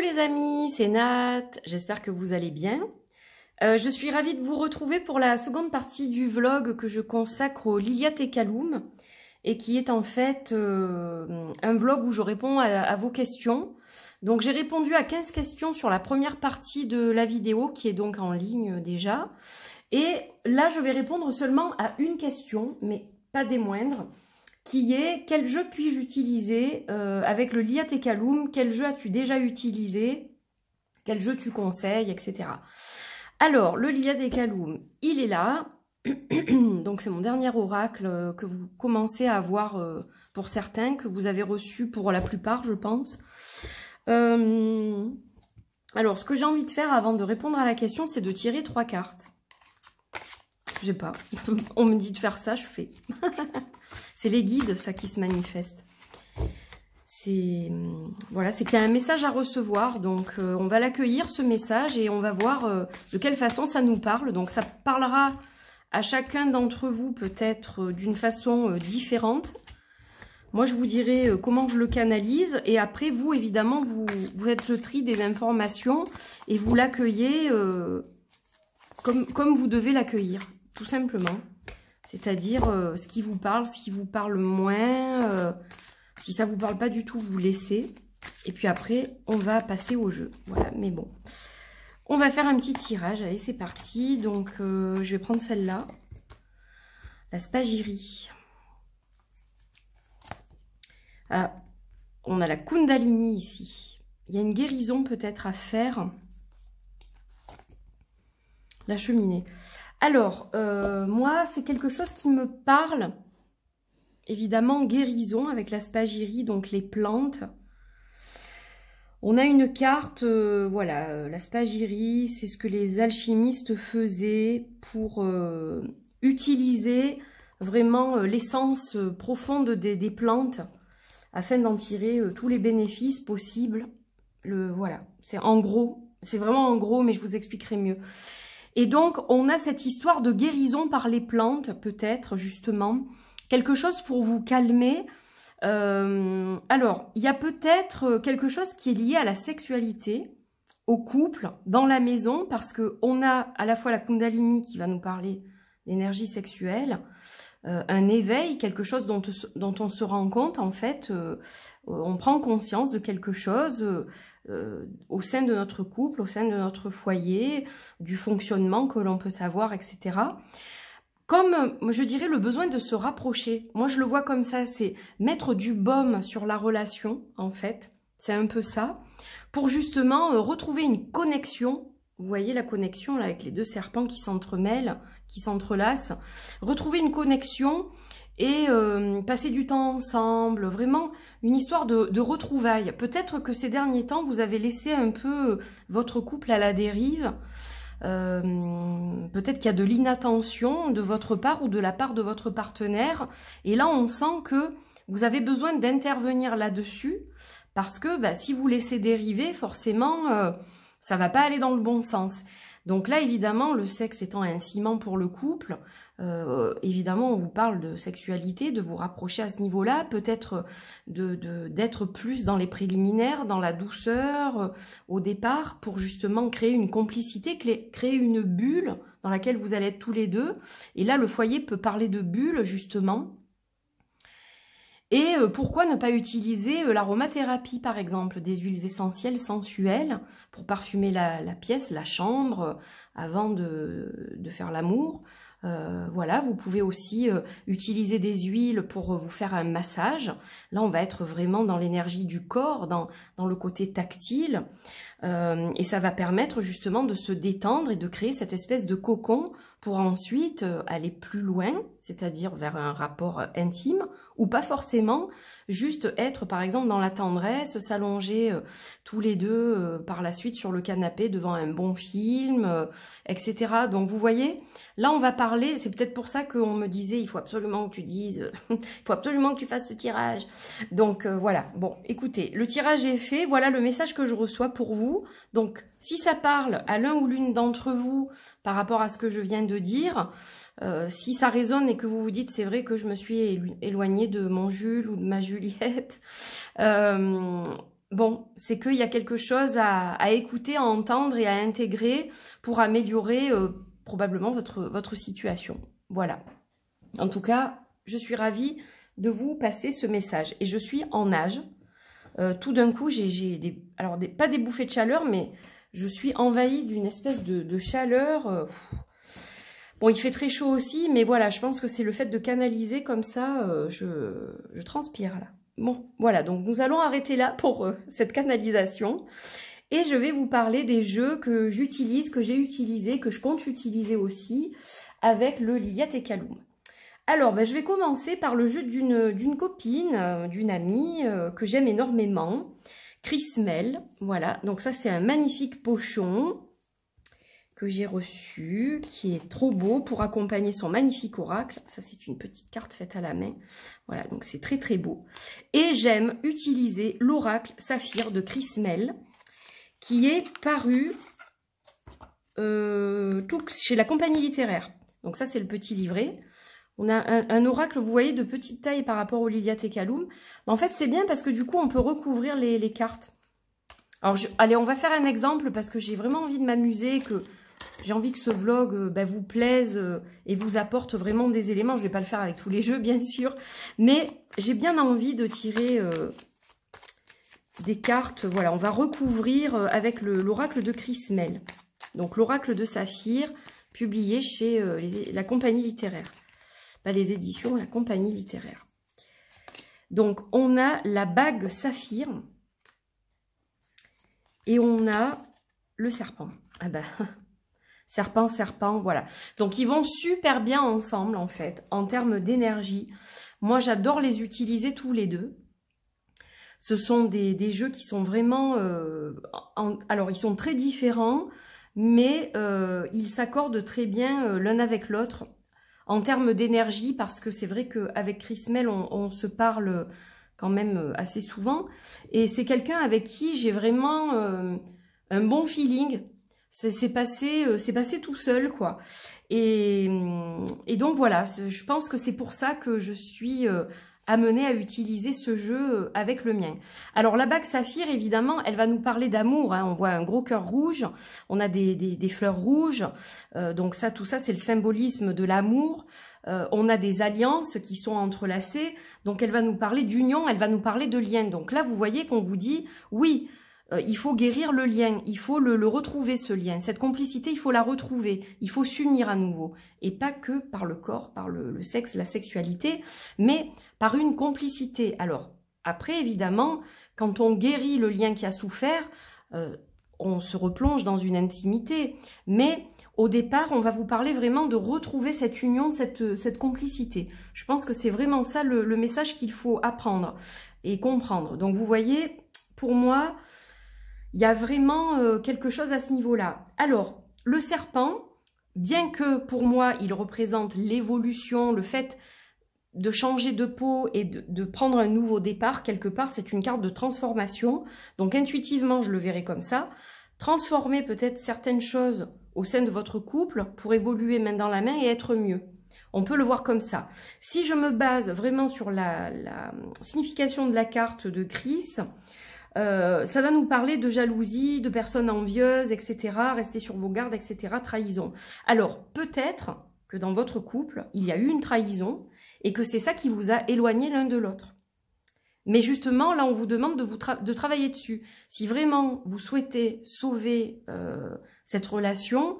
les amis, c'est Nat, j'espère que vous allez bien. Je suis ravie de vous retrouver pour la seconde partie du vlog que je consacre au Liliat et Kaloum et qui est en fait un vlog où je réponds à vos questions. Donc j'ai répondu à 15 questions sur la première partie de la vidéo qui est donc en ligne déjà. Et là je vais répondre seulement à une question, mais pas des moindres, qui est quel jeu puis-je utiliser avec le Liliat et Kaloum, quel jeu as-tu déjà utilisé, quel jeu tu conseilles, etc. Alors, le Liliat et Kaloum, il est là, donc c'est mon dernier oracle que vous commencez à avoir pour certains, que vous avez reçu pour la plupart, je pense. Alors, ce que j'ai envie de faire avant de répondre à la question, c'est de tirer 3 cartes. Je sais pas, on me dit de faire ça, je fais. C'est les guides, ça, qui se manifestent. Voilà, c'est qu'il y a un message à recevoir, donc on va l'accueillir, ce message, et on va voir de quelle façon ça nous parle. Donc ça parlera à chacun d'entre vous peut-être d'une façon différente. Moi, je vous dirai comment je le canalise, et après, vous, évidemment, vous faites le tri des informations, et vous l'accueillez comme vous devez l'accueillir, tout simplement. C'est-à-dire ce qui vous parle moins. Si ça vous parle pas du tout, vous laissez. Et puis après, on va passer au jeu. Voilà, mais bon. On va faire un petit tirage. Allez, c'est parti. Donc, je vais prendre celle-là. La Spagyrie. Ah, on a la Kundalini ici. Il y a une guérison peut-être à faire. La cheminée. Alors, moi, c'est quelque chose qui me parle. Évidemment, guérison avec la Spagyrie, donc les plantes. On a une carte, voilà, la Spagyrie, c'est ce que les alchimistes faisaient pour utiliser vraiment l'essence profonde des plantes afin d'en tirer tous les bénéfices possibles. Voilà, c'est en gros, c'est vraiment en gros, mais je vous expliquerai mieux. Et donc, on a cette histoire de guérison par les plantes, peut-être, justement. Quelque chose pour vous calmer. Alors, il y a peut-être quelque chose qui est lié à la sexualité, au couple, dans la maison, parce qu'on a à la fois la Kundalini qui va nous parler d'énergie sexuelle, un éveil, quelque chose dont on se rend compte, en fait, on prend conscience de quelque chose au sein de notre couple, au sein de notre foyer, du fonctionnement que l'on peut savoir, etc. Comme, je dirais, le besoin de se rapprocher. Moi, je le vois comme ça, c'est mettre du baume sur la relation, en fait. C'est un peu ça. Pour justement retrouver une connexion. Vous voyez la connexion là avec les deux serpents qui s'entremêlent, qui s'entrelacent. Retrouver une connexion et passer du temps ensemble. Vraiment une histoire de retrouvailles. Peut-être que ces derniers temps, vous avez laissé un peu votre couple à la dérive. Peut-être qu'il y a de l'inattention de votre part ou de la part de votre partenaire. Et là, on sent que vous avez besoin d'intervenir là-dessus parce que si vous laissez dériver, forcément, ça va pas aller dans le bon sens. Donc là, évidemment, le sexe étant un ciment pour le couple, évidemment, on vous parle de sexualité, de vous rapprocher à ce niveau-là, peut-être d'être plus dans les préliminaires, dans la douceur, au départ, pour justement créer une complicité, créer une bulle dans laquelle vous allez être tous les deux. Et là, le foyer peut parler de bulle, justement. Et pourquoi ne pas utiliser l'aromathérapie, par exemple, des huiles essentielles sensuelles pour parfumer la pièce, la chambre, avant de faire l'amour. Voilà, vous pouvez aussi utiliser des huiles pour vous faire un massage. Là, on va être vraiment dans l'énergie du corps, dans le côté tactile. Et ça va permettre justement de se détendre et de créer cette espèce de cocon pour ensuite aller plus loin, c'est-à-dire vers un rapport intime, ou pas forcément, juste être par exemple dans la tendresse, s'allonger tous les deux par la suite sur le canapé devant un bon film, etc. Donc vous voyez, là on va parler, c'est peut-être pour ça qu'on me disait il faut absolument que tu dises, il faut absolument que tu fasses ce tirage. Donc voilà, bon écoutez, le tirage est fait, voilà le message que je reçois pour vous. Donc si ça parle à l'un ou l'une d'entre vous par rapport à ce que je viens de dire, si ça résonne et que vous vous dites c'est vrai que je me suis éloignée de mon Jules ou de ma Juliette, bon, c'est qu'il y a quelque chose à écouter, à entendre et à intégrer pour améliorer probablement votre situation. Voilà. En tout cas, je suis ravie de vous passer ce message. Et je suis en nage. Tout d'un coup, j'ai pas des bouffées de chaleur, mais je suis envahie d'une espèce de chaleur. Bon, il fait très chaud aussi, mais voilà, je pense que c'est le fait de canaliser comme ça, je transpire là. Bon, voilà, donc nous allons arrêter là pour cette canalisation. Et je vais vous parler des jeux que j'utilise, que j'ai utilisés, que je compte utiliser aussi avec le Liliat et Kaloum. Alors, je vais commencer par le jeu d'une copine, d'une amie que j'aime énormément, Chrismel. Voilà, donc ça c'est un magnifique pochon que j'ai reçu, qui est trop beau pour accompagner son magnifique oracle. Ça c'est une petite carte faite à la main. Voilà, donc c'est très très beau. Et j'aime utiliser l'oracle Saphir de Chrismel, qui est paru chez la compagnie littéraire. Donc ça c'est le petit livret. On a un oracle, vous voyez, de petite taille par rapport au Liliat et Kaloum. En fait, c'est bien parce que du coup, on peut recouvrir les cartes. Alors, allez, on va faire un exemple parce que j'ai vraiment envie de m'amuser, que j'ai envie que ce vlog vous plaise et vous apporte vraiment des éléments. Je ne vais pas le faire avec tous les jeux, bien sûr. Mais j'ai bien envie de tirer des cartes. Voilà, on va recouvrir avec l'oracle de Chrismel. Donc, l'oracle de Saphir, publié chez la compagnie littéraire. Pas les éditions, la compagnie littéraire. Donc, on a la bague saphir et on a le serpent. Ah ben, serpent, voilà. Donc, ils vont super bien ensemble, en fait, en termes d'énergie. Moi, j'adore les utiliser tous les deux. Ce sont des jeux qui sont vraiment... alors, ils sont très différents, mais ils s'accordent très bien l'un avec l'autre. En termes d'énergie, parce que c'est vrai qu'avec Chrismel, on se parle quand même assez souvent. Et c'est quelqu'un avec qui j'ai vraiment un bon feeling. C'est passé tout seul, quoi. Et donc voilà, je pense que c'est pour ça que je suis amenée à utiliser ce jeu avec le mien. Alors la bague saphir, évidemment, elle va nous parler d'amour. Hein. On voit un gros cœur rouge, on a des fleurs rouges. Donc ça, tout ça, c'est le symbolisme de l'amour. On a des alliances qui sont entrelacées. Donc elle va nous parler d'union, elle va nous parler de lien. Donc là, vous voyez qu'on vous dit, oui, il faut guérir le lien, il faut le retrouver, ce lien. Cette complicité, il faut la retrouver, il faut s'unir à nouveau. Et pas que par le corps, par le sexe, la sexualité, mais par une complicité. Alors, après, évidemment, quand on guérit le lien qui a souffert, on se replonge dans une intimité. Mais au départ, on va vous parler vraiment de retrouver cette union, cette complicité. Je pense que c'est vraiment ça le message qu'il faut apprendre et comprendre. Donc, vous voyez, pour moi... il y a vraiment quelque chose à ce niveau-là. Alors, le serpent, bien que pour moi, il représente l'évolution, le fait de changer de peau et de prendre un nouveau départ, quelque part, c'est une carte de transformation. Donc, intuitivement, je le verrai comme ça. Transformer peut-être certaines choses au sein de votre couple pour évoluer main dans la main et être mieux. On peut le voir comme ça. Si je me base vraiment sur la signification de la carte de Chris... ça va nous parler de jalousie, de personnes envieuses, etc. Restez sur vos gardes, etc. Trahison. Alors, peut-être que dans votre couple, il y a eu une trahison et que c'est ça qui vous a éloigné l'un de l'autre. Mais justement, là, on vous demande de travailler dessus. Si vraiment vous souhaitez sauver cette relation,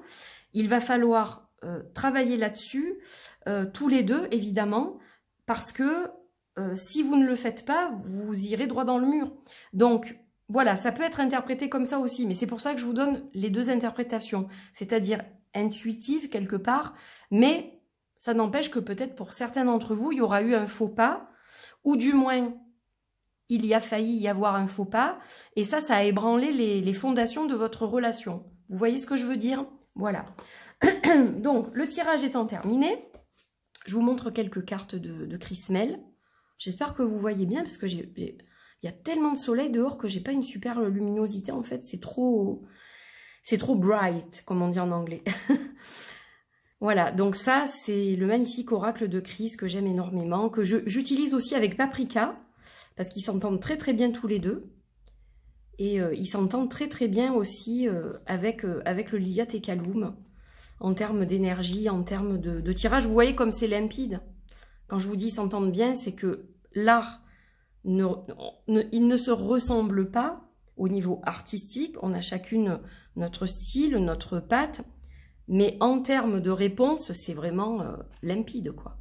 il va falloir travailler là-dessus, tous les deux, évidemment, parce que si vous ne le faites pas, vous irez droit dans le mur. Donc, voilà, ça peut être interprété comme ça aussi, mais c'est pour ça que je vous donne les deux interprétations, c'est-à-dire intuitive quelque part, mais ça n'empêche que peut-être pour certains d'entre vous, il y aura eu un faux pas, ou du moins, il y a failli y avoir un faux pas, et ça a ébranlé les fondations de votre relation. Vous voyez ce que je veux dire? Voilà. Donc, le tirage étant terminé, je vous montre quelques cartes de Chrismel. J'espère que vous voyez bien parce que il y a tellement de soleil dehors que j'ai pas une super luminosité. En fait, c'est trop bright, comme on dit en anglais. Voilà, donc ça, c'est le magnifique oracle de Chris que j'aime énormément, que j'utilise aussi avec Paprika, parce qu'ils s'entendent très très bien tous les deux. Et il s'entend très très bien aussi avec le Lilia Tekaloum, en termes d'énergie, en termes de tirage. Vous voyez comme c'est limpide. Quand je vous dis s'entendent bien, c'est que l'art, il ne se ressemble pas au niveau artistique. On a chacune notre style, notre patte. Mais en termes de réponse, c'est vraiment limpide, quoi.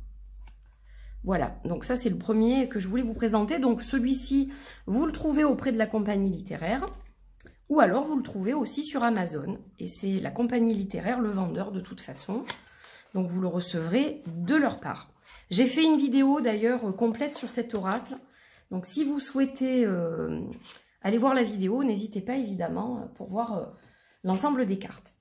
Voilà, donc ça c'est le premier que je voulais vous présenter. Donc celui-ci, vous le trouvez auprès de la compagnie littéraire ou alors vous le trouvez aussi sur Amazon. Et c'est la compagnie littéraire, le vendeur de toute façon. Donc vous le recevrez de leur part. J'ai fait une vidéo d'ailleurs complète sur cet oracle. Donc si vous souhaitez aller voir la vidéo, n'hésitez pas évidemment pour voir l'ensemble des cartes.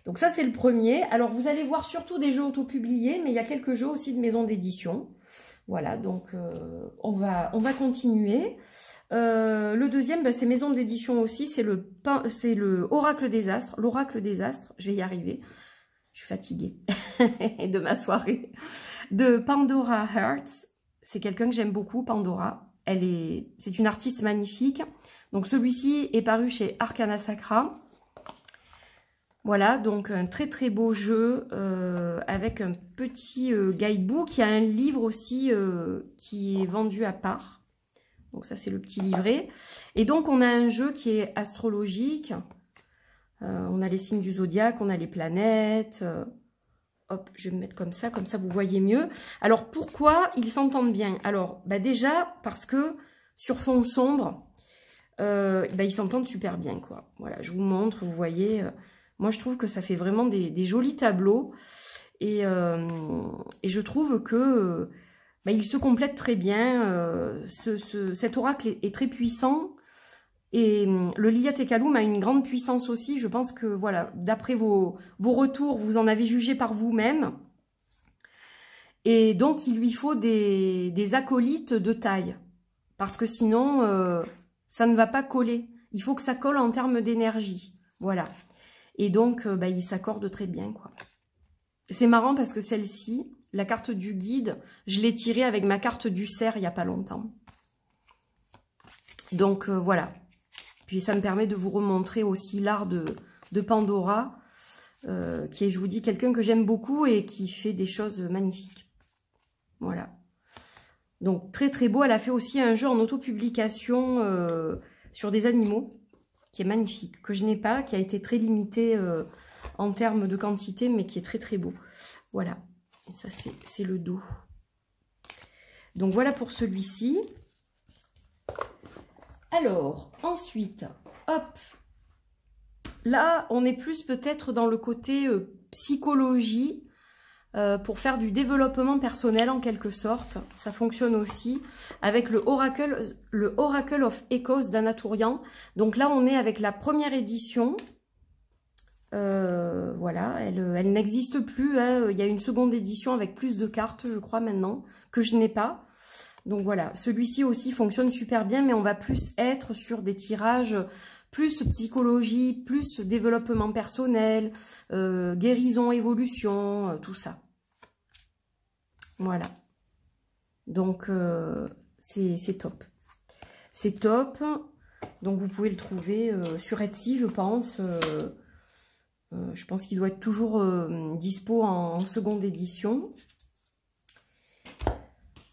Donc ça c'est le premier. Alors vous allez voir surtout des jeux autopubliés, mais il y a quelques jeux aussi de maisons d'édition. Voilà, donc on va continuer. Le deuxième, ben, c'est maison d'édition aussi, c'est le Oracle des Astres, l'Oracle des Astres, je vais y arriver, je suis fatiguée de ma soirée, de Pandora Hearts. C'est quelqu'un que j'aime beaucoup, Pandora. C'est une artiste magnifique. Donc celui-ci est paru chez Arcana Sacra. Voilà, donc un très très beau jeu avec un petit guidebook. Il y a un livre aussi qui est vendu à part. Donc ça c'est le petit livret. Et donc on a un jeu qui est astrologique. On a les signes du zodiaque, on a les planètes. Hop, je vais me mettre comme ça vous voyez mieux. Alors pourquoi ils s'entendent bien? Alors bah déjà parce que sur fond sombre, bah, ils s'entendent super bien, quoi. Voilà, je vous montre, vous voyez... moi, je trouve que ça fait vraiment des jolis tableaux et je trouve que bah, il se complète très bien. Cet oracle est très puissant et le Lilia Tekaloum a une grande puissance aussi. Je pense que voilà, d'après vos retours, vous en avez jugé par vous-même. Et donc, il lui faut des acolytes de taille parce que sinon, ça ne va pas coller. Il faut que ça colle en termes d'énergie. Voilà. Et donc, bah, ils s'accordent très bien, quoi. C'est marrant parce que celle-ci, la carte du guide, je l'ai tirée avec ma carte du cerf il n'y a pas longtemps. Donc, voilà. Puis, ça me permet de vous remontrer aussi l'art de Pandora, qui est, je vous dis, quelqu'un que j'aime beaucoup et qui fait des choses magnifiques. Voilà. Donc, très, très beau. Elle a fait aussi un jeu en autopublication sur des animaux, qui est magnifique, que je n'ai pas, qui a été très limité en termes de quantité, mais qui est très très beau. Voilà, et ça c'est le dos. Donc voilà pour celui-ci. Alors, ensuite, hop, là on est plus peut-être dans le côté psychologie, pour faire du développement personnel en quelque sorte. Ça fonctionne aussi avec le Oracle of Echoes d'Anaturian. Donc là, on est avec la première édition. Voilà, elle n'existe plus. Hein. Il y a une seconde édition avec plus de cartes, je crois, maintenant, que je n'ai pas. Donc voilà, celui-ci aussi fonctionne super bien, mais on va plus être sur des tirages plus psychologie, plus développement personnel, guérison, évolution, tout ça. Voilà. Donc, c'est top. C'est top. Donc, vous pouvez le trouver sur Etsy, je pense. Je pense qu'il doit être toujours dispo en seconde édition.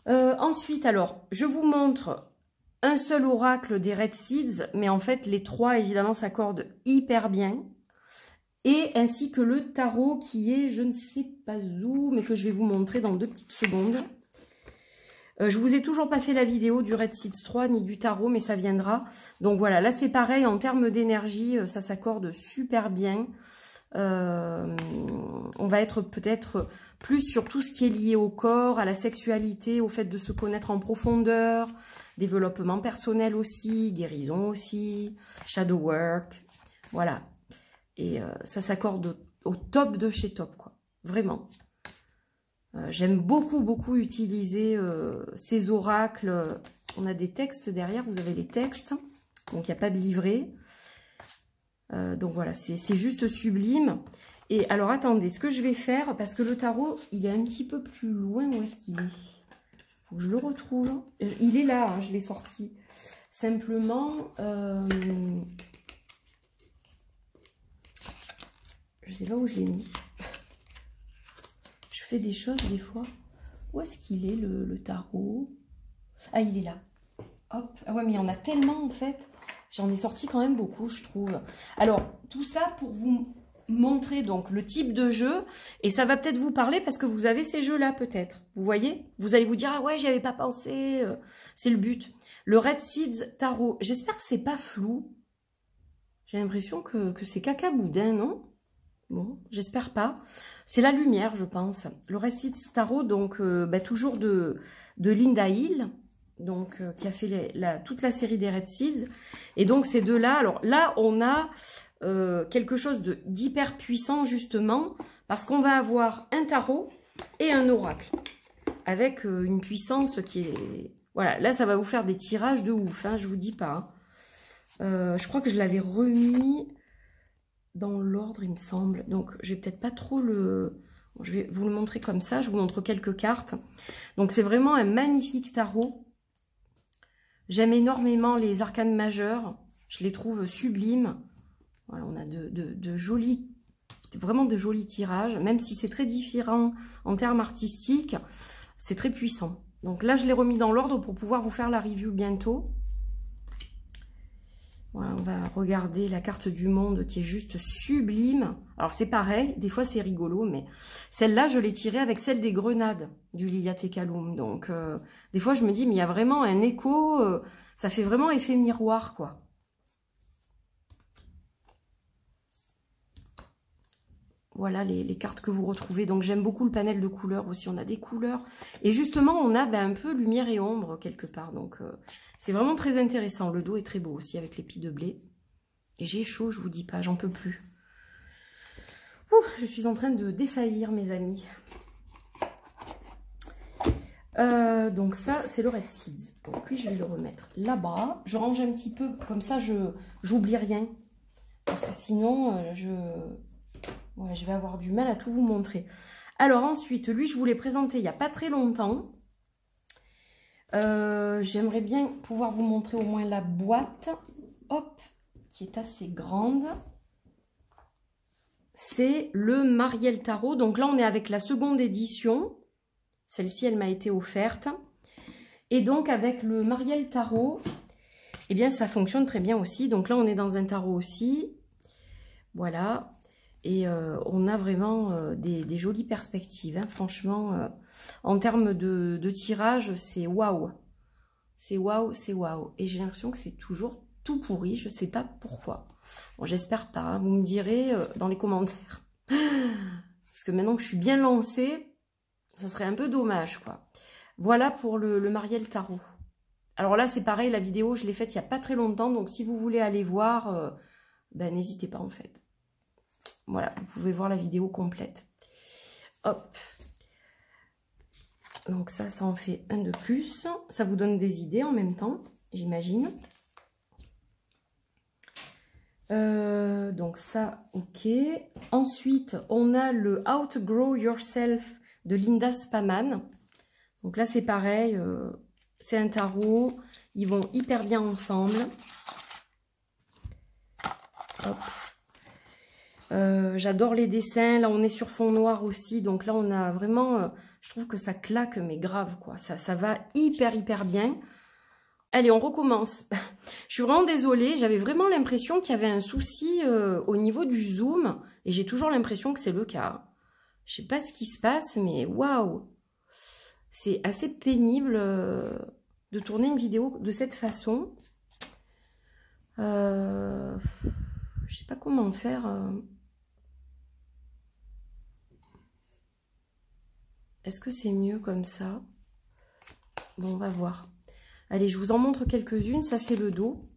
Ensuite, alors, je vous montre un seul oracle des Red Seeds, mais en fait, les trois, évidemment, s'accordent hyper bien. Et ainsi que le tarot qui est, je ne sais pas où, mais que je vais vous montrer dans 2 petites secondes. Je vous ai toujours pas fait la vidéo du Red Seeds 3 ni du tarot, mais ça viendra. Donc voilà, là c'est pareil, en termes d'énergie, ça s'accorde super bien. On va être peut-être plus sur tout ce qui est lié au corps, à la sexualité, au fait de se connaître en profondeur, développement personnel aussi, guérison aussi, shadow work, voilà. Et ça s'accorde au top de chez top, quoi. Vraiment. J'aime beaucoup utiliser ces oracles. On a des textes derrière, vous avez les textes. Donc, il n'y a pas de livret. Donc, voilà, c'est juste sublime. Et alors, attendez, ce que je vais faire, parce que le tarot, il est un petit peu plus loin. Où est-ce qu'il est? Faut que je le retrouve. Il est là, hein, je l'ai sorti. Simplement, je sais pas où je l'ai mis. Je fais des choses des fois. Où est-ce qu'il est le tarot? Ah, il est là. Hop. Ah ouais, mais il y en a tellement en fait. J'en ai sorti quand même beaucoup, je trouve. Alors, tout ça pour vous montrer donc le type de jeu. Et ça va peut-être vous parler parce que vous avez ces jeux-là peut-être. Vous voyez? Vous allez vous dire, ah ouais, j'y avais pas pensé. C'est le but. Le Red Seeds Tarot. J'espère que c'est pas flou. J'ai l'impression que c'est caca boudin, non? Bon, j'espère pas. C'est la lumière, je pense. Le Red Seeds Tarot, donc toujours de Linda Hill. Donc, qui a fait toute la série des Red Seeds. Et donc, ces deux-là, alors là, on a quelque chose d'hyper puissant, justement, parce qu'on va avoir un tarot et un oracle, avec une puissance qui est... Voilà, là, ça va vous faire des tirages de ouf, hein, je vous dis pas. Je crois que je l'avais remis dans l'ordre, il me semble. Donc, je vais peut-être pas trop le... Bon, je vais vous le montrer comme ça, je vous montre quelques cartes. Donc, c'est vraiment un magnifique tarot. J'aime énormément les arcanes majeures. Je les trouve sublimes. Voilà, on a vraiment de jolis tirages. Même si c'est très différent en termes artistiques, c'est très puissant. Donc là, je l'ai remis dans l'ordre pour pouvoir vous faire la review bientôt. Voilà, on va regarder la carte du monde qui est juste sublime. Alors c'est pareil, des fois c'est rigolo, mais celle-là, je l'ai tirée avec celle des grenades du Lilia Tecalum. Donc des fois, je me dis, mais il y a vraiment un écho, ça fait vraiment effet miroir, quoi. Voilà les cartes que vous retrouvez. Donc j'aime beaucoup le panel de couleurs aussi. On a des couleurs. Et justement, on a un peu lumière et ombre quelque part. Donc c'est vraiment très intéressant. Le dos est très beau aussi avec les pieds de blé. Et j'ai chaud, je vous dis pas, j'en peux plus. Ouh, je suis en train de défaillir, mes amis. Donc ça, c'est le Red Seeds. Donc lui, je vais le remettre là-bas. Je range un petit peu, comme ça, je n'oublie rien. Parce que sinon, ouais, je vais avoir du mal à tout vous montrer. Alors ensuite, lui, je vous l'ai présenté il n'y a pas très longtemps. J'aimerais bien pouvoir vous montrer au moins la boîte. Hop, qui est assez grande. C'est le Marielle Tarot. Donc là, on est avec la seconde édition. Celle-ci, elle m'a été offerte. Et donc, avec le Marielle Tarot, eh bien, ça fonctionne très bien aussi. Donc là, on est dans un tarot aussi. Voilà. Et on a vraiment des jolies perspectives. Hein. Franchement, en termes de tirage, c'est waouh. C'est waouh, c'est waouh. Et j'ai l'impression que c'est toujours tout pourri. Je ne sais pas pourquoi. Bon, j'espère pas. Hein. Vous me direz dans les commentaires. Parce que maintenant que je suis bien lancée, ça serait un peu dommage, quoi. Voilà pour le Marielle Tarot. Alors là, c'est pareil, la vidéo, je l'ai faite il n'y a pas très longtemps. Donc, si vous voulez aller voir, n'hésitez pas, en fait. Voilà, vous pouvez voir la vidéo complète. Hop. Donc ça en fait un de plus. Ça vous donne des idées en même temps, j'imagine. Donc ça, ok. Ensuite, on a le Outgrow Yourself de Linda Spaman. Donc là, c'est pareil. C'est un tarot. Ils vont hyper bien ensemble. Hop. J'adore les dessins. Là, on est sur fond noir aussi. Donc là, on a vraiment... je trouve que ça claque, mais grave, quoi. Ça va hyper bien. Allez, on recommence. Je suis vraiment désolée. J'avais vraiment l'impression qu'il y avait un souci au niveau du zoom. Et j'ai toujours l'impression que c'est le cas. Je sais pas ce qui se passe, mais waouh! C'est assez pénible de tourner une vidéo de cette façon. Je sais pas comment faire. Est-ce que c'est mieux comme ça? Bon, on va voir. Allez, je vous en montre quelques-unes. Ça, c'est le dos.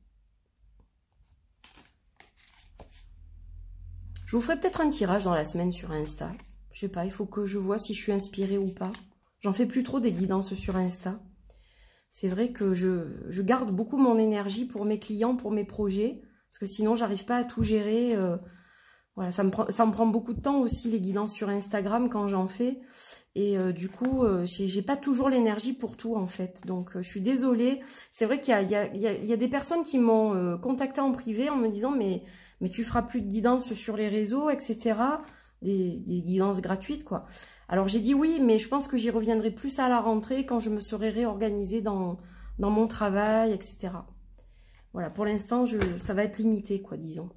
Je vous ferai peut-être un tirage dans la semaine sur Insta. Je sais pas, il faut que je vois si je suis inspirée ou pas. J'en fais plus trop des guidances sur Insta. C'est vrai que je garde beaucoup mon énergie pour mes clients, pour mes projets. Parce que sinon, j'arrive pas à tout gérer Voilà, ça me prend beaucoup de temps aussi, les guidances sur Instagram, quand j'en fais. Et du coup, j'ai pas toujours l'énergie pour tout, en fait. Donc, je suis désolée. C'est vrai qu'il y a des personnes qui m'ont contacté en privé en me disant « mais tu feras plus de guidances sur les réseaux, etc. » Des guidances gratuites, quoi. Alors, j'ai dit oui, mais je pense que j'y reviendrai plus à la rentrée quand je me serai réorganisée dans mon travail, etc. Voilà, pour l'instant, ça va être limité, quoi, disons.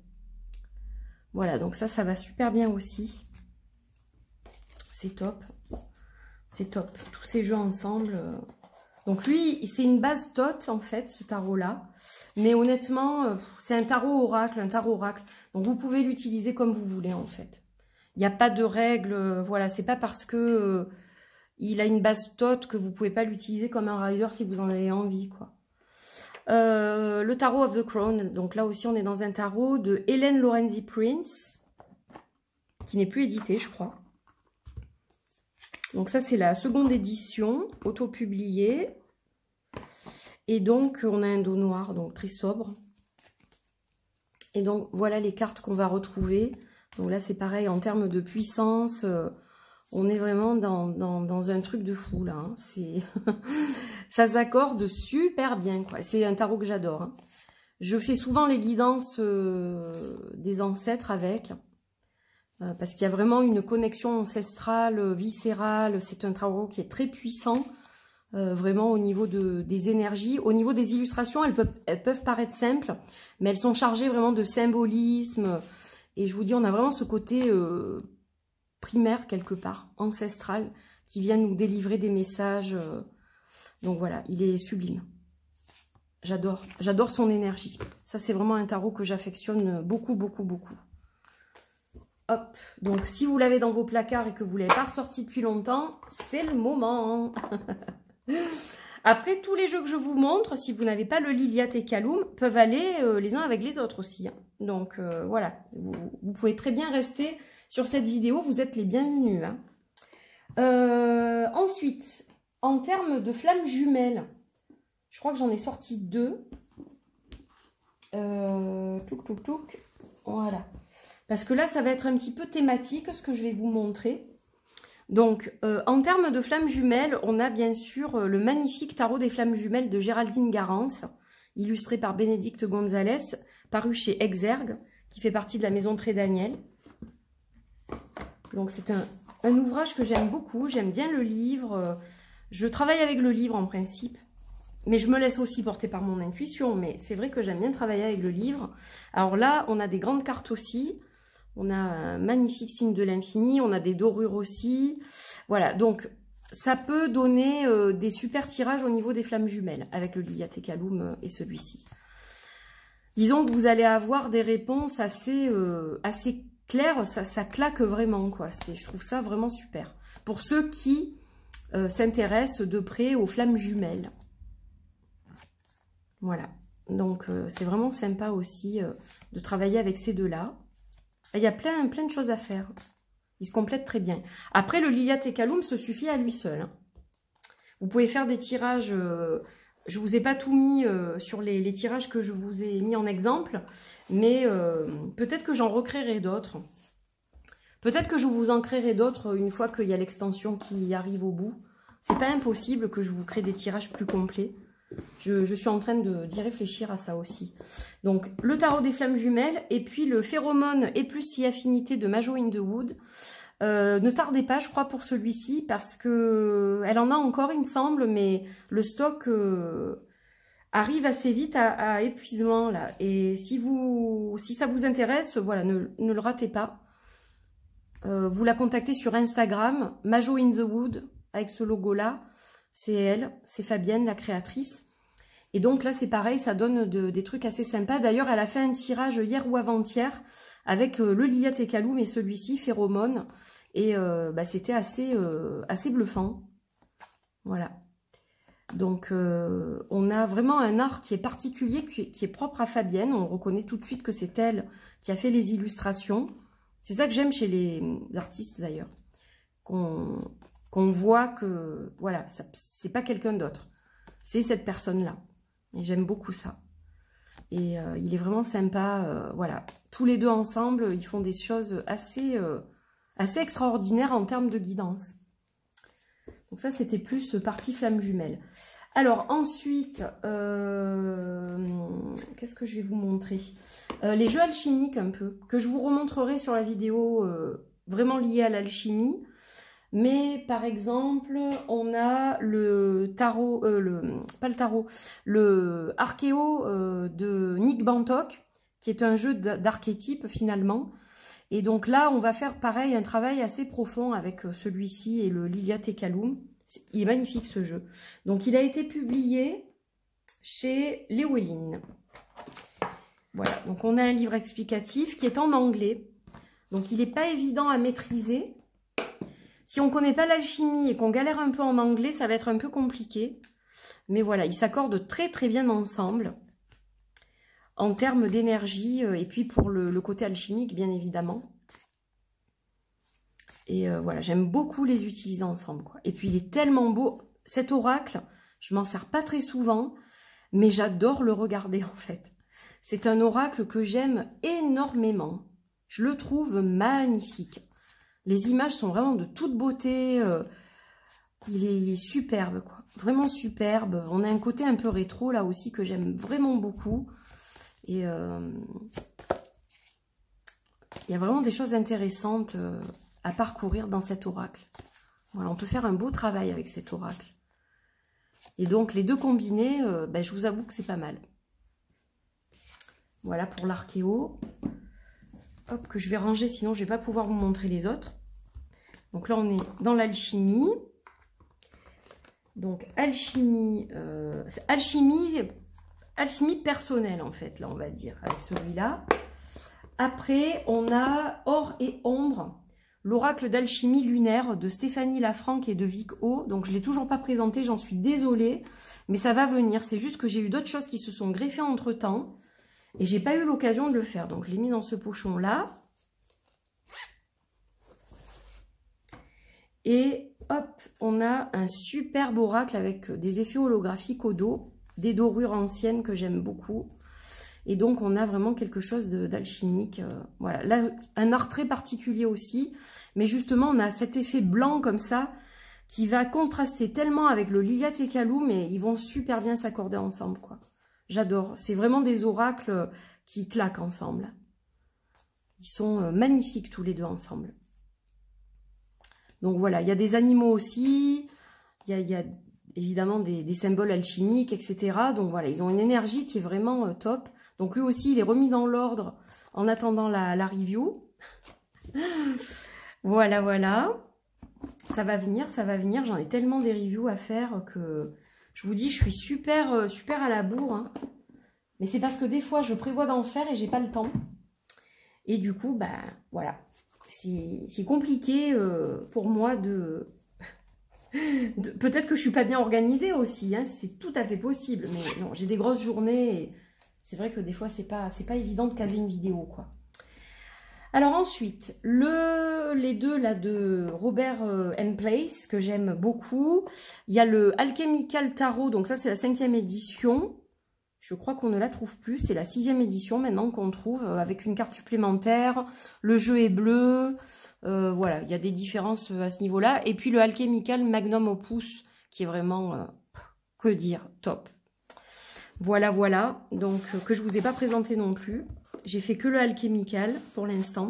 Voilà, donc ça va super bien aussi. C'est top. C'est top. Tous ces jeux ensemble. Donc lui, c'est une base TOT, en fait, ce tarot-là. Mais honnêtement, c'est un tarot oracle, Donc vous pouvez l'utiliser comme vous voulez, en fait. Il n'y a pas de règles. Voilà, c'est pas parce que il a une base TOT que vous pouvez pas l'utiliser comme un rider si vous en avez envie, quoi. Le tarot of the Crown. Donc là aussi, on est dans un tarot de Hélène Lorenzi Prince, qui n'est plus édité, je crois. Donc ça, c'est la seconde édition, auto-publiée. Et donc, on a un dos noir, donc très sobre. Et donc, voilà les cartes qu'on va retrouver. Donc là, c'est pareil, en termes de puissance, on est vraiment dans un truc de fou, là. Hein. Ça s'accorde super bien, quoi. C'est un tarot que j'adore. Hein. Je fais souvent les guidances des ancêtres avec... parce qu'il y a vraiment une connexion ancestrale, viscérale. C'est un tarot qui est très puissant, vraiment au niveau des énergies. Au niveau des illustrations, elles peuvent paraître simples, mais elles sont chargées vraiment de symbolisme. Et je vous dis, on a vraiment ce côté primaire quelque part, ancestral, qui vient nous délivrer des messages. Donc voilà, il est sublime. J'adore son énergie. Ça, c'est vraiment un tarot que j'affectionne beaucoup, beaucoup, beaucoup. Hop, donc si vous l'avez dans vos placards et que vous ne l'avez pas ressorti depuis longtemps, c'est le moment. Après, tous les jeux que je vous montre, si vous n'avez pas le Liliat et Kaloum, peuvent aller les uns avec les autres aussi. Hein. Donc voilà, vous pouvez très bien rester sur cette vidéo, vous êtes les bienvenus. Hein. Ensuite, en termes de flammes jumelles, je crois que j'en ai sorti 2. Touc. Voilà. Parce que là, ça va être un petit peu thématique, ce que je vais vous montrer. Donc, en termes de flammes jumelles, on a bien sûr le magnifique tarot des flammes jumelles de Géraldine Garance, illustré par Bénédicte Gonzalez, paru chez Exergue, qui fait partie de la maison Très Daniel. Donc, c'est un ouvrage que j'aime beaucoup. J'aime bien le livre. Je travaille avec le livre en principe. Mais je me laisse aussi porter par mon intuition. Mais c'est vrai que j'aime bien travailler avec le livre. Alors là, on a des grandes cartes aussi. On a un magnifique signe de l'infini. On a des dorures aussi. Voilà, donc ça peut donner des super tirages au niveau des flammes jumelles avec le Liliat et Kaloum et celui-ci. Disons que vous allez avoir des réponses assez claires. Ça claque vraiment, quoi. Je trouve ça vraiment super. Pour ceux qui s'intéressent de près aux flammes jumelles. Voilà, donc c'est vraiment sympa aussi de travailler avec ces deux-là. Il y a plein de choses à faire. Ils se complètent très bien. Après, le Liliat et Kaloum se suffit à lui seul. Hein. Vous pouvez faire des tirages... je ne vous ai pas tout mis sur les tirages que je vous ai mis en exemple, mais peut-être que j'en recréerai d'autres. Peut-être que je vous en créerai d'autres une fois qu'il y a l'extension qui arrive au bout. C'est pas impossible que je vous crée des tirages plus complets. Je suis en train d'y réfléchir à ça aussi. Donc, le tarot des flammes jumelles et puis le phéromone et plus si affinité de Majo in the Wood. Ne tardez pas, je crois, pour celui-ci parce que elle en a encore, il me semble, mais le stock arrive assez vite à épuisement là. Et si ça vous intéresse, voilà, ne le ratez pas. Vous la contactez sur Instagram, Majo in the Wood, avec ce logo-là. C'est elle, c'est Fabienne, la créatrice. Et donc là, c'est pareil, ça donne des trucs assez sympas. D'ailleurs, elle a fait un tirage hier ou avant-hier avec le Liliat et Kaloum et celui-ci, Phéromone. Et c'était assez bluffant. Voilà. Donc, on a vraiment un art qui est particulier, qui est propre à Fabienne. On reconnaît tout de suite que c'est elle qui a fait les illustrations. C'est ça que j'aime chez les artistes, d'ailleurs. Qu'on voit que, voilà, c'est pas quelqu'un d'autre. C'est cette personne-là. Et j'aime beaucoup ça. Et il est vraiment sympa. Voilà, tous les deux ensemble, ils font des choses assez extraordinaires en termes de guidance. Donc ça, c'était plus partie flamme jumelle. Alors ensuite, qu'est-ce que je vais vous montrer? Les jeux alchimiques un peu, que je vous remontrerai sur la vidéo vraiment liée à l'alchimie. Mais par exemple, on a le tarot, pas le tarot, le Archéo de Nick Bantock, qui est un jeu d'archétype finalement. Et donc là, on va faire pareil, un travail assez profond avec celui-ci et le Lilia Tecalum. Il est magnifique ce jeu. Donc il a été publié chez Llewellyn. Voilà, donc on a un livre explicatif qui est en anglais. Donc il n'est pas évident à maîtriser. Si on ne connaît pas l'alchimie et qu'on galère un peu en anglais, ça va être un peu compliqué. Mais voilà, ils s'accordent très très bien ensemble. En termes d'énergie, et puis pour le côté alchimique, bien évidemment. Et voilà, j'aime beaucoup les utiliser ensemble, quoi. Et puis, il est tellement beau. Cet oracle, je m'en sers pas très souvent, mais j'adore le regarder, en fait. C'est un oracle que j'aime énormément. Je le trouve magnifique. Les images sont vraiment de toute beauté. Il est superbe, quoi. Vraiment superbe. On a un côté un peu rétro, là aussi, que j'aime vraiment beaucoup. Et il y a vraiment des choses intéressantes à parcourir dans cet oracle. Voilà, on peut faire un beau travail avec cet oracle. Et donc, les deux combinés, ben, je vous avoue que c'est pas mal. Voilà pour l'archéo. Hop, que je vais ranger, sinon je ne vais pas pouvoir vous montrer les autres. Donc là, on est dans l'alchimie. Donc, alchimie personnelle, en fait, là, on va dire, avec celui-là. Après, on a Or et Ombre, l'oracle d'alchimie lunaire de Stéphanie Lafranc et de Vic O. Donc, je ne l'ai toujours pas présenté, j'en suis désolée, mais ça va venir. C'est juste que j'ai eu d'autres choses qui se sont greffées entre-temps et j'ai pas eu l'occasion de le faire. Donc, je l'ai mis dans ce pochon-là. Et hop, on a un superbe oracle avec des effets holographiques au dos, des dorures anciennes que j'aime beaucoup. Et donc, on a vraiment quelque chose d'alchimique. Voilà, là, un art très particulier aussi. Mais justement, on a cet effet blanc comme ça qui va contraster tellement avec le Lilia Tecalum, mais ils vont super bien s'accorder ensemble, quoi. J'adore. C'est vraiment des oracles qui claquent ensemble. Ils sont magnifiques tous les deux ensemble. Donc voilà, il y a des animaux aussi. Il y a évidemment des symboles alchimiques, etc. Donc voilà, ils ont une énergie qui est vraiment top. Donc lui aussi, il est remis dans l'ordre en attendant la review. Voilà, voilà. Ça va venir, ça va venir. J'en ai tellement des reviews à faire que je vous dis, je suis super à la bourre. Hein. Mais c'est parce que des fois, je prévois d'en faire et j'ai pas le temps. Et du coup, bah voilà. C'est compliqué pour moi de... Peut-être que je suis pas bien organisée aussi, hein, c'est tout à fait possible. Mais non, j'ai des grosses journées et c'est vrai que des fois, c'est pas évident de caser une vidéo, quoi. Alors ensuite, les deux là de Robert Place, que j'aime beaucoup. Il y a le Alchemical Tarot, donc ça c'est la 5e édition. Je crois qu'on ne la trouve plus, c'est la 6e édition maintenant qu'on trouve, avec une carte supplémentaire. Le jeu est bleu, voilà, il y a des différences à ce niveau-là. Et puis le Alchemical Magnum Opus, qui est vraiment, que dire, top. Voilà, voilà, donc que je ne vous ai pas présenté non plus. J'ai fait que le Alchemical pour l'instant.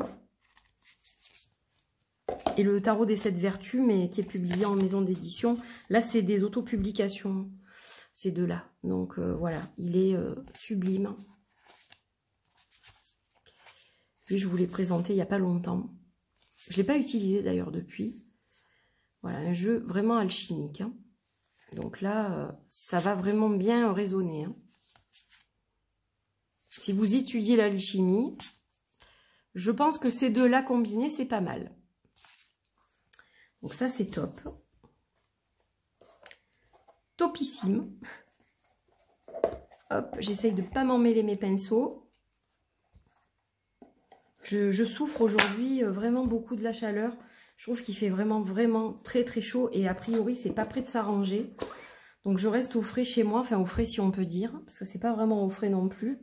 Et le Tarot des 7 Vertus, mais qui est publié en maison d'édition. Là, c'est des autopublications, ces deux-là. Donc voilà, il est sublime. Puis je vous l'ai présenté il n'y a pas longtemps. Je ne l'ai pas utilisé d'ailleurs depuis. Voilà, un jeu vraiment alchimique. Hein. Donc là, ça va vraiment bien résonner. Hein. Si vous étudiez l'alchimie, je pense que ces deux-là combinés, c'est pas mal. Donc ça, c'est top. Topissime. Hop, j'essaye de ne pas m'emmêler mes pinceaux. Je souffre aujourd'hui vraiment beaucoup de la chaleur. Je trouve qu'il fait vraiment très très chaud et a priori, c'est pas prêt de s'arranger. Donc je reste au frais chez moi, enfin au frais si on peut dire, parce que c'est pas vraiment au frais non plus.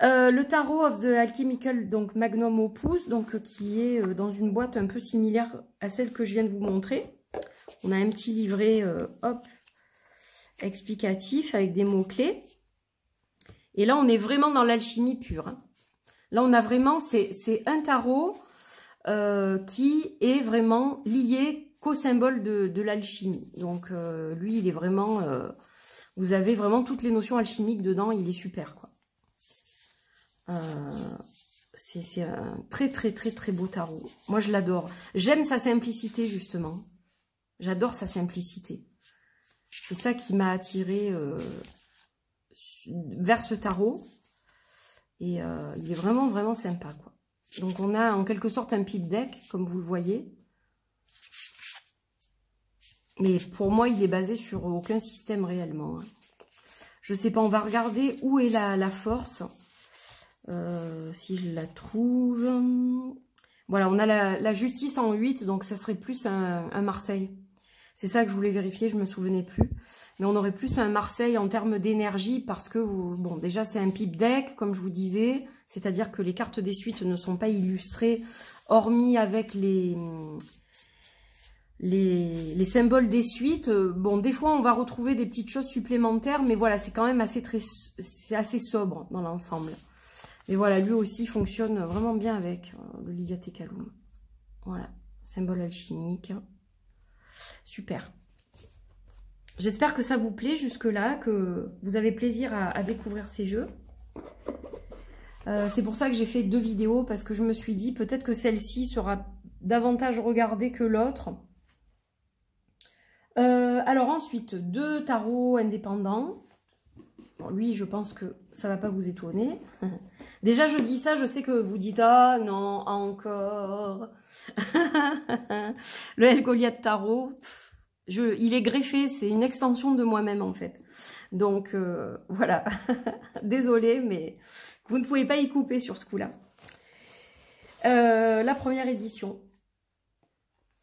Le tarot of the Alchemical, donc Magnum Opus, donc qui est dans une boîte un peu similaire à celle que je viens de vous montrer. On a un petit livret, hop, explicatif avec des mots-clés. Et là, on est vraiment dans l'alchimie pure. Hein. Là, on a vraiment, c'est un tarot qui est vraiment lié qu'au symbole de l'alchimie. Donc, lui, il est vraiment, vous avez vraiment toutes les notions alchimiques dedans, il est super, quoi. C'est un très, très, très, très beau tarot. Moi, je l'adore. J'aime sa simplicité, justement. J'adore sa simplicité. C'est ça qui m'a attirée vers ce tarot. Et il est vraiment, vraiment sympa, quoi. Donc, on a en quelque sorte un pip deck, comme vous le voyez. Mais pour moi, il est basé sur aucun système réellement. Hein. Je sais pas, on va regarder où est la force. Si je la trouve... Voilà, on a la justice en 8, donc ça serait plus un Marseille. C'est ça que je voulais vérifier, je me souvenais plus. Mais on aurait plus un Marseille en termes d'énergie parce que, bon, déjà c'est un pip deck, comme je vous disais. C'est-à-dire que les cartes des suites ne sont pas illustrées, hormis avec les symboles des suites. Bon, des fois, on va retrouver des petites choses supplémentaires, mais voilà, c'est quand même c'est assez sobre dans l'ensemble. Et voilà, lui aussi fonctionne vraiment bien avec le Ligatecalum. Voilà, symbole alchimique. Super. J'espère que ça vous plaît jusque-là, que vous avez plaisir à découvrir ces jeux. C'est pour ça que j'ai fait 2 vidéos, parce que je me suis dit peut-être que celle-ci sera davantage regardée que l'autre. Alors ensuite, 2 tarots indépendants. Bon, lui, je pense que ça va pas vous étonner. Déjà, je dis ça, je sais que vous dites « Ah non, encore !» Le El Goliath Tarot, il est greffé, c'est une extension de moi-même en fait. Donc, voilà. Désolée, mais vous ne pouvez pas y couper sur ce coup-là. La première édition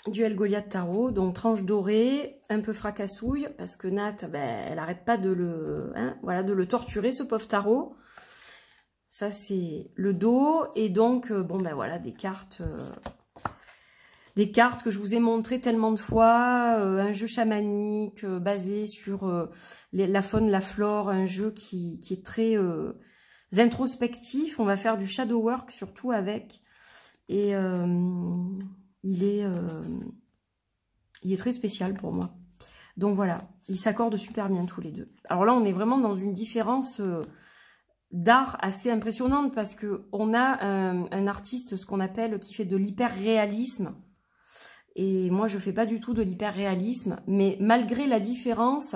du El Goliath Tarot, donc tranche dorée, un peu fracassouille, parce que Nat, ben, elle n'arrête pas de le torturer, ce pauvre tarot. Ça, c'est le dos, et donc, bon, ben voilà, des cartes que je vous ai montrées tellement de fois, un jeu chamanique basé sur la faune, la flore, un jeu qui est très introspectif. On va faire du shadow work surtout avec, et il est très spécial pour moi. Donc voilà, ils s'accordent super bien tous les deux. Alors là, on est vraiment dans une différence d'art assez impressionnante parce que on a un artiste, ce qu'on appelle, qui fait de l'hyper-réalisme. Et moi, je fais pas du tout de l'hyper-réalisme. Mais malgré la différence,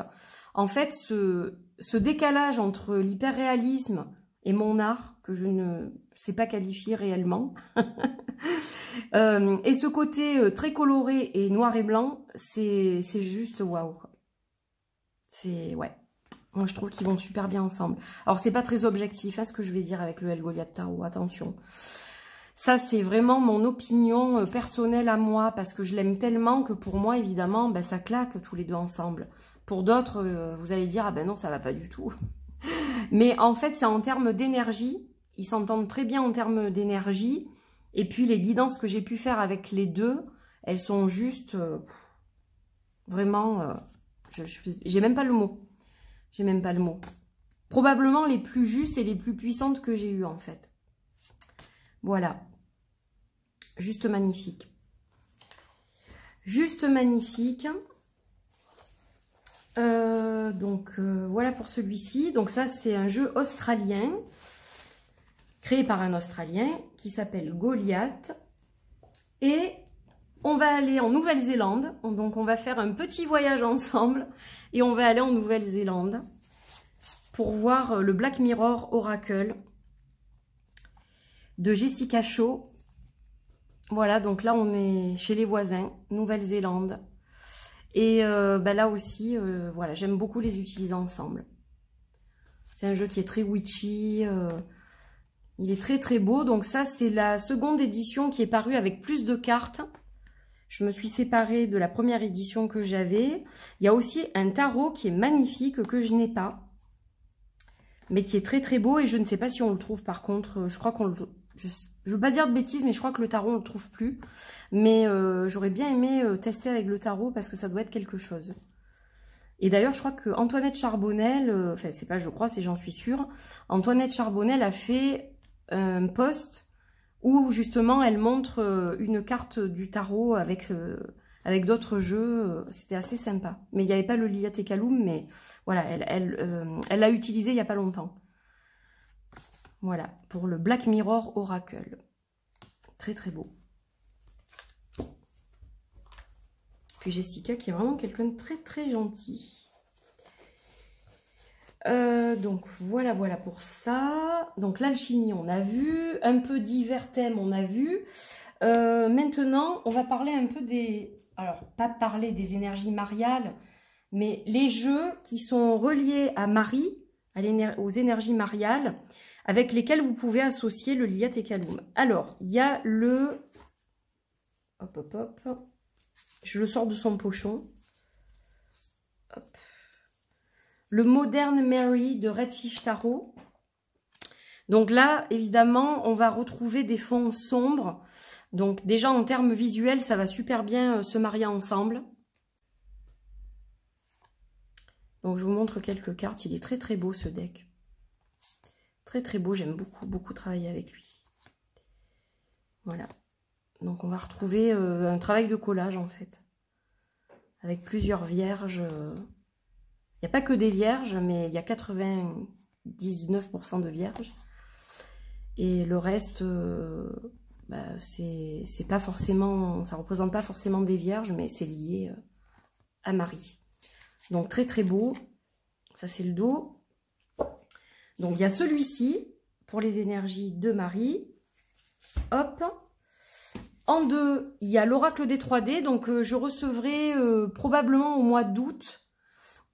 en fait, ce décalage entre l'hyper-réalisme et mon art, que je ne sais pas qualifier réellement, et ce côté très coloré et noir et blanc, c'est juste waouh. C'est, ouais. Moi, je trouve qu'ils vont super bien ensemble. Alors, c'est pas très objectif, hein, ce que je vais dire avec le El Goliath Tarot, attention. Ça, c'est vraiment mon opinion personnelle à moi, parce que je l'aime tellement que pour moi, évidemment, ben, ça claque tous les deux ensemble. Pour d'autres, vous allez dire, ah ben non, ça va pas du tout. Mais en fait, c'est en termes d'énergie. Ils s'entendent très bien en termes d'énergie. Et puis, les guidances que j'ai pu faire avec les deux, elles sont juste vraiment... j'ai même pas le mot. J'ai même pas le mot. Probablement les plus justes et les plus puissantes que j'ai eues, en fait. Voilà. Juste magnifique. Juste magnifique. Voilà pour celui-ci. Donc ça, c'est un jeu australien, créé par un Australien, qui s'appelle Goliath. Et on va aller en Nouvelle-Zélande. Donc on va faire un petit voyage ensemble. Et on va aller en Nouvelle-Zélande pour voir le Black Mirror Oracle de Jessica Shaw. Voilà, donc là on est chez les voisins, Nouvelle-Zélande. Et là aussi, voilà, j'aime beaucoup les utiliser ensemble. C'est un jeu qui est très witchy, il est très très beau. Donc ça, c'est la seconde édition qui est parue avec plus de cartes. Je me suis séparée de la première édition que j'avais. Il y a aussi un tarot qui est magnifique, que je n'ai pas, mais qui est très très beau, et je ne sais pas si on le trouve par contre. Je crois qu'on le... Je ne veux pas dire de bêtises, mais je crois que le tarot, on ne le trouve plus. Mais j'aurais bien aimé tester avec le tarot, parce que ça doit être quelque chose. Et d'ailleurs, je crois que Antoinette Charbonnel, enfin c'est pas je crois, c'est j'en suis sûre, Antoinette Charbonnel a fait un post où justement elle montre une carte du tarot avec d'autres jeux. C'était assez sympa. Mais il n'y avait pas le Liliat et Kaloum, mais voilà, elle l'a utilisé il n'y a pas longtemps. Voilà, pour le Black Mirror Oracle. Très très beau. Puis Jessica qui est vraiment quelqu'un de très très gentil. Donc voilà pour ça. Donc l'alchimie on a vu, un peu divers thèmes on a vu. Maintenant on va parler un peu des... Alors pas parler des énergies mariales, mais les jeux qui sont reliés à Marie, aux énergies mariales, avec lesquels vous pouvez associer le Liliat et Kaloum. Alors il y a le... Hop hop hop. Je le sors de son pochon. Hop. Le Modern Mary de Redfish Tarot. Donc là, évidemment, on va retrouver des fonds sombres. Donc déjà, en termes visuels, ça va super bien se marier ensemble. Donc je vous montre quelques cartes. Il est très très beau ce deck. Très très beau. J'aime beaucoup travailler avec lui. Voilà. Donc on va retrouver un travail de collage en fait. Avec plusieurs vierges. Il n'y a pas que des vierges, mais il y a 99% de vierges. Et le reste, c'est pas forcément, ça représente pas forcément des vierges, mais c'est lié à Marie. Donc très très beau. Ça c'est le dos. Donc il y a celui-ci pour les énergies de Marie. Hop. En deux, il y a l'oracle des 3D. Donc je recevrai probablement au mois d'août.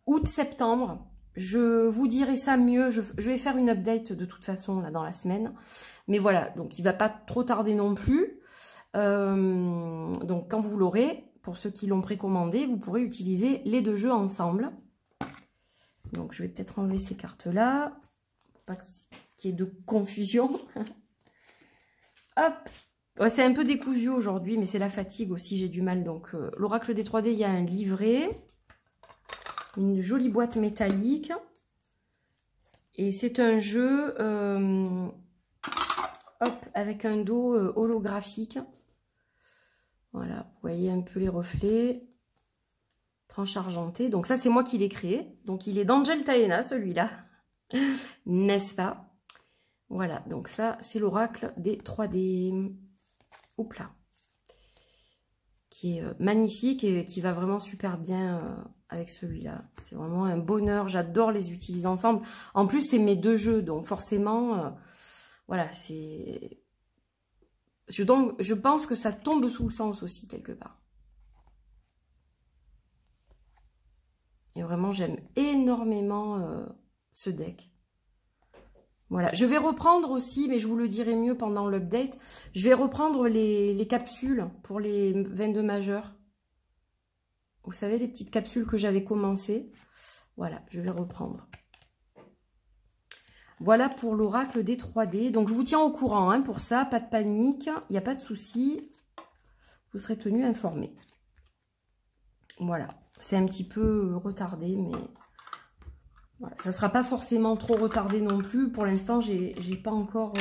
Août-septembre, je vous dirai ça mieux, je vais faire une update de toute façon là dans la semaine, mais voilà, donc il va pas trop tarder non plus, donc quand vous l'aurez, pour ceux qui l'ont précommandé, vous pourrez utiliser les deux jeux ensemble. Donc je vais peut-être enlever ces cartes là, pour pas qu'il y ait de confusion. Hop, ouais, c'est un peu décousu aujourd'hui, mais c'est la fatigue aussi, j'ai du mal. Donc l'oracle des 3D, il y a un livret. Une jolie boîte métallique. Et c'est un jeu hop, avec un dos holographique. Voilà, vous voyez un peu les reflets. Tranche argentée. Donc ça, c'est moi qui l'ai créé. Donc il est d'Angel Taena, celui-là. N'est-ce pas? Voilà, donc ça, c'est l'oracle des 3D. Oups là. Qui est magnifique et qui va vraiment super bien avec celui-là. C'est vraiment un bonheur. J'adore les utiliser ensemble. En plus, c'est mes deux jeux. Donc forcément, voilà, c'est... Je pense que ça tombe sous le sens aussi, quelque part. Et vraiment, j'aime énormément ce deck. Voilà, je vais reprendre aussi, mais je vous le dirai mieux pendant l'update, je vais reprendre les capsules pour les 22 majeurs. Vous savez, les petites capsules que j'avais commencé. Voilà, je vais reprendre. Voilà pour l'oracle des 3D. Donc, je vous tiens au courant hein, pour ça, pas de panique, il n'y a pas de souci. Vous serez tenu informé. Voilà, c'est un petit peu retardé, mais... Voilà, ça ne sera pas forcément trop retardé non plus. Pour l'instant, j'ai pas encore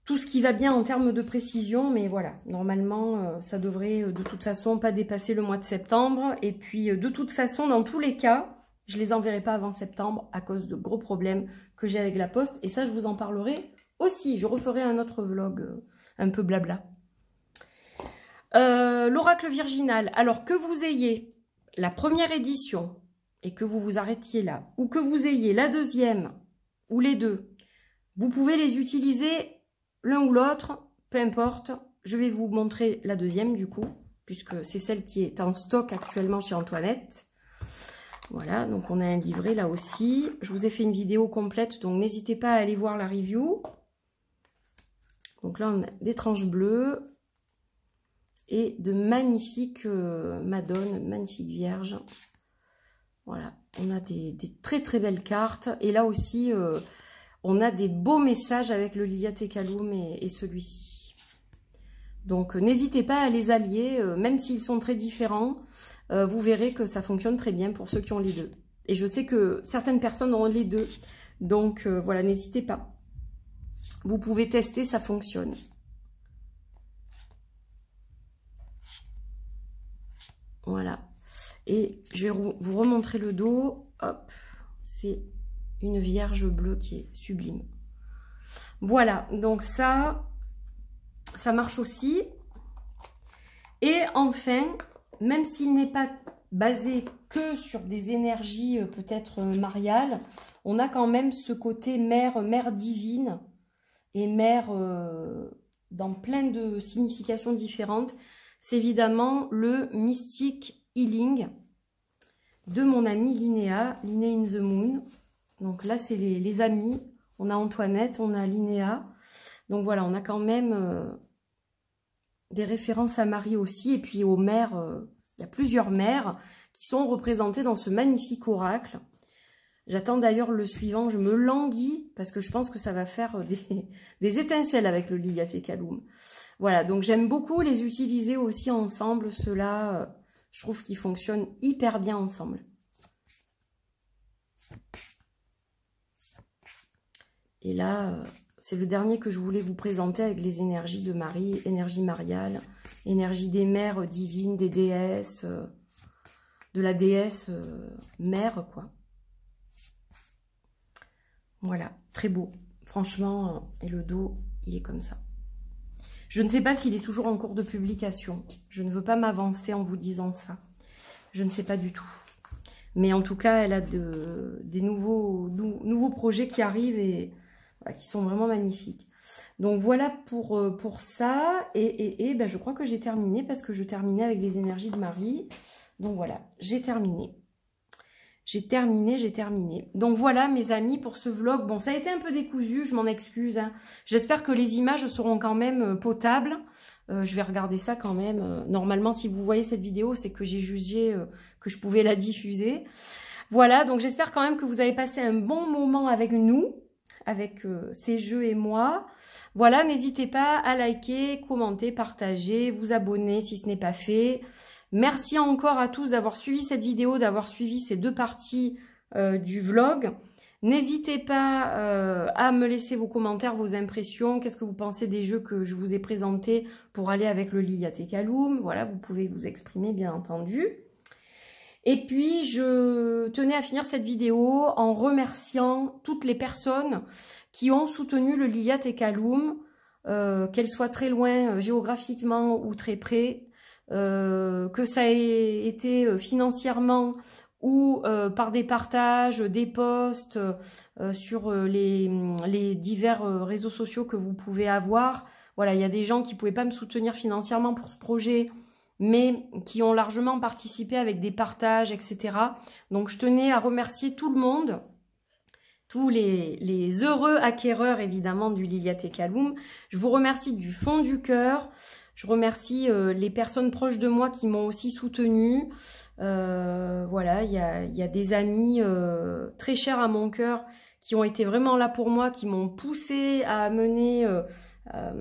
tout ce qui va bien en termes de précision. Mais voilà, normalement, ça devrait de toute façon pas dépasser le mois de septembre. Et puis, de toute façon, dans tous les cas, je ne les enverrai pas avant septembre à cause de gros problèmes que j'ai avec la poste. Et ça, je vous en parlerai aussi. Je referai un autre vlog un peu blabla. L'oracle virginal. Alors, que vous ayez la première édition... et que vous vous arrêtiez là, ou que vous ayez la deuxième, ou les deux, vous pouvez les utiliser l'un ou l'autre, peu importe. Je vais vous montrer la deuxième du coup, puisque c'est celle qui est en stock actuellement chez Antoinette. Voilà, donc on a un livret là aussi. Je vous ai fait une vidéo complète, donc n'hésitez pas à aller voir la review. Donc là, on a des tranches bleues. et de magnifiques madones, magnifiques vierges. Voilà, on a des très très belles cartes. Et là aussi, on a des beaux messages avec le Liliatekalum et celui-ci. Donc n'hésitez pas à les allier, même s'ils sont très différents. Vous verrez que ça fonctionne très bien pour ceux qui ont les deux. Et je sais que certaines personnes ont les deux. Donc voilà, n'hésitez pas. Vous pouvez tester, ça fonctionne. Voilà. Et je vais vous remontrer le dos. Hop, c'est une vierge bleue qui est sublime. Voilà, donc ça marche aussi. Et enfin, même s'il n'est pas basé que sur des énergies peut-être mariales, on a quand même ce côté mère divine et mère dans plein de significations différentes. C'est évidemment le Mystic Healing de mon amie Linnea, Linnea in the Moon. Donc là, c'est les amis. On a Antoinette, on a Linnea. Donc voilà, on a quand même des références à Marie aussi. Et puis aux mères, il y a plusieurs mères qui sont représentées dans ce magnifique oracle. J'attends d'ailleurs le suivant, je me languis parce que je pense que ça va faire des étincelles avec le Liliatekalum. Voilà, donc j'aime beaucoup les utiliser aussi ensemble. Ceux-là, je trouve qu'ils fonctionnent hyper bien ensemble. Et là, c'est le dernier que je voulais vous présenter avec les énergies de Marie, énergie mariale, énergie des mères divines, des déesses, de la déesse mère, quoi. Voilà, très beau. Franchement, et le dos, il est comme ça. Je ne sais pas s'il est toujours en cours de publication. Je ne veux pas m'avancer en vous disant ça. Je ne sais pas du tout. Mais en tout cas, elle a des nouveaux projets qui arrivent et voilà, qui sont vraiment magnifiques. Donc voilà pour ça. Et ben, je crois que j'ai terminé parce que je terminais avec les énergies de Marie. Donc voilà, j'ai terminé. J'ai terminé. Donc voilà mes amis pour ce vlog. Bon, ça a été un peu décousu, je m'en excuse. Hein. J'espère que les images seront quand même potables. Je vais regarder ça quand même. Normalement, si vous voyez cette vidéo, c'est que j'ai jugé que je pouvais la diffuser. Voilà, donc j'espère quand même que vous avez passé un bon moment avec nous, avec ces jeux et moi. Voilà, n'hésitez pas à liker, commenter, partager, vous abonner si ce n'est pas fait. Merci encore à tous d'avoir suivi cette vidéo, d'avoir suivi ces deux parties du vlog. N'hésitez pas à me laisser vos commentaires, vos impressions. Qu'est-ce que vous pensez des jeux que je vous ai présentés pour aller avec le Liliatekalum? Voilà, vous pouvez vous exprimer bien entendu. Et puis, je tenais à finir cette vidéo en remerciant toutes les personnes qui ont soutenu le Liliatekalum, qu'elles soient très loin géographiquement ou très près. Que ça ait été financièrement ou par des partages, des posts sur les divers réseaux sociaux que vous pouvez avoir. Voilà, il y a des gens qui ne pouvaient pas me soutenir financièrement pour ce projet, mais qui ont largement participé avec des partages, etc. Donc je tenais à remercier tout le monde, tous les heureux acquéreurs évidemment du Liliatekalum. Je vous remercie du fond du cœur. Je remercie les personnes proches de moi qui m'ont aussi soutenue. Voilà, il y a des amis très chers à mon cœur qui ont été vraiment là pour moi, qui m'ont poussé à mener, à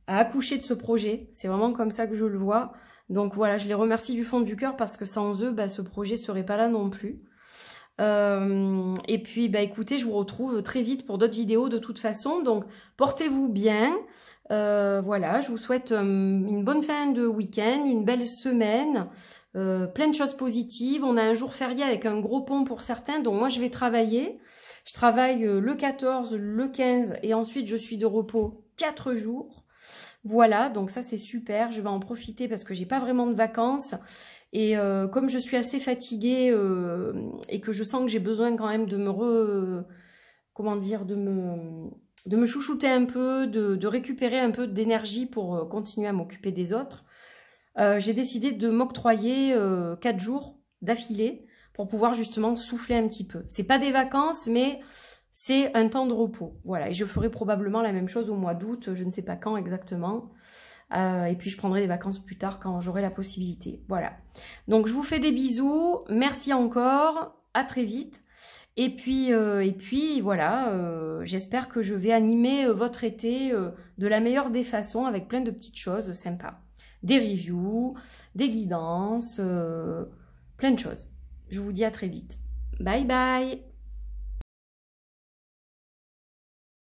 accoucher de ce projet. C'est vraiment comme ça que je le vois. Donc voilà, je les remercie du fond du cœur parce que sans eux, bah, ce projet serait pas là non plus. Et puis, bah, écoutez, je vous retrouve très vite pour d'autres vidéos de toute façon. Donc, portez-vous bien. Voilà, je vous souhaite une bonne fin de week-end, une belle semaine, plein de choses positives. On a un jour férié avec un gros pont pour certains, donc moi je vais travailler. Je travaille le 14, le 15 et ensuite je suis de repos 4 jours. Voilà, donc ça c'est super, je vais en profiter parce que j'ai pas vraiment de vacances. Et comme je suis assez fatiguée et que je sens que j'ai besoin quand même de me de me chouchouter un peu, de récupérer un peu d'énergie pour continuer à m'occuper des autres, j'ai décidé de m'octroyer 4 jours d'affilée pour pouvoir justement souffler un petit peu. C'est pas des vacances, mais c'est un temps de repos. Voilà, et je ferai probablement la même chose au mois d'août, je ne sais pas quand exactement. Et puis je prendrai des vacances plus tard quand j'aurai la possibilité. Voilà. Donc je vous fais des bisous. Merci encore. À très vite. Et puis voilà, j'espère que je vais animer votre été de la meilleure des façons avec plein de petites choses sympas. Des reviews, des guidances, plein de choses. Je vous dis à très vite. Bye bye!